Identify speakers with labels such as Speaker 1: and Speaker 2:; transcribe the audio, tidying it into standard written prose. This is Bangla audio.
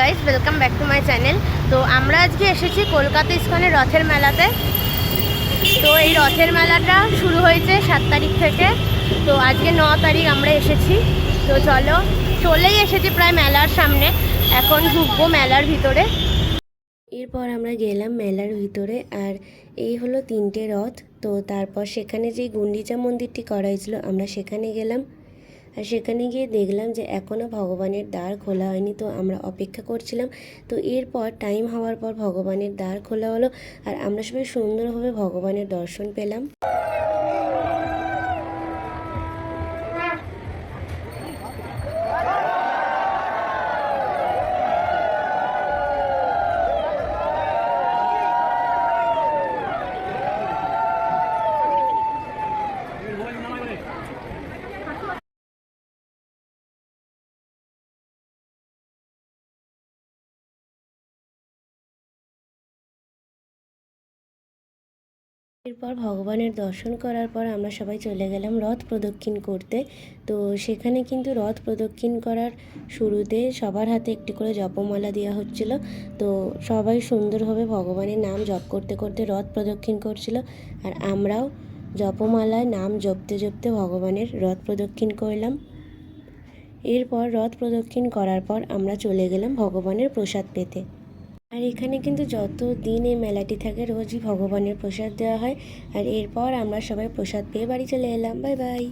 Speaker 1: Guys, welcome back to my channel. তো আমরা আজকে এসেছি কলকাতা ইস্কনের রথের মেলাতে। তো এই রথের মেলাটা শুরু হয়েছে 7 তারিখ থেকে। তো আজকে 9 তারিখ আমরা এসেছি। তো চলেই এসেছি প্রায় মেলার সামনে। এখন ঢুকবো মেলার ভিতরে। এরপর আমরা গেলাম মেলার ভিতরে, আর এই হলো 3টে রথ। তো তারপর সেখানে যে গুন্ডিচা মন্দিরটি করা হয়েছিল আমরা সেখানে গেলাম, আর সেখানে গিয়ে দেখলাম যে এখনও ভগবানের দ্বার খোলা হয়নি। তো আমরা অপেক্ষা করছিলাম। তো এরপর টাইম হওয়ার পর ভগবানের দ্বার খোলা হলো, আর আমরা সবাই সুন্দরভাবে ভগবানের দর্শন পেলাম। এরপর ভগবানের দর্শন করার পর আমরা সবাই চলে গেলাম রথ প্রদক্ষিণ করতে। তো সেখানে কিন্তু রথ প্রদক্ষিণ করার শুরুতে সবার হাতে একটি করে জপমালা দেওয়া হচ্ছিল। তো সবাই সুন্দরভাবে ভগবানের নাম জপ করতে করতে রথ প্রদক্ষিণ করছিল, আর আমরাও জপমালায় নাম জপতে জপতে ভগবানের রথ প্রদক্ষিণ করলাম। এরপর রথ প্রদক্ষিণ করার পর আমরা চলে গেলাম ভগবানের প্রসাদ পেতে। আর এখানে কিন্তু যত দিন এই মেলাটি থাকে রোজই ভগবানের প্রসাদ দেওয়া হয়। আর এরপর আমরা সবাই প্রসাদ পেয়ে বাড়ি চলে এলাম। Bye bye.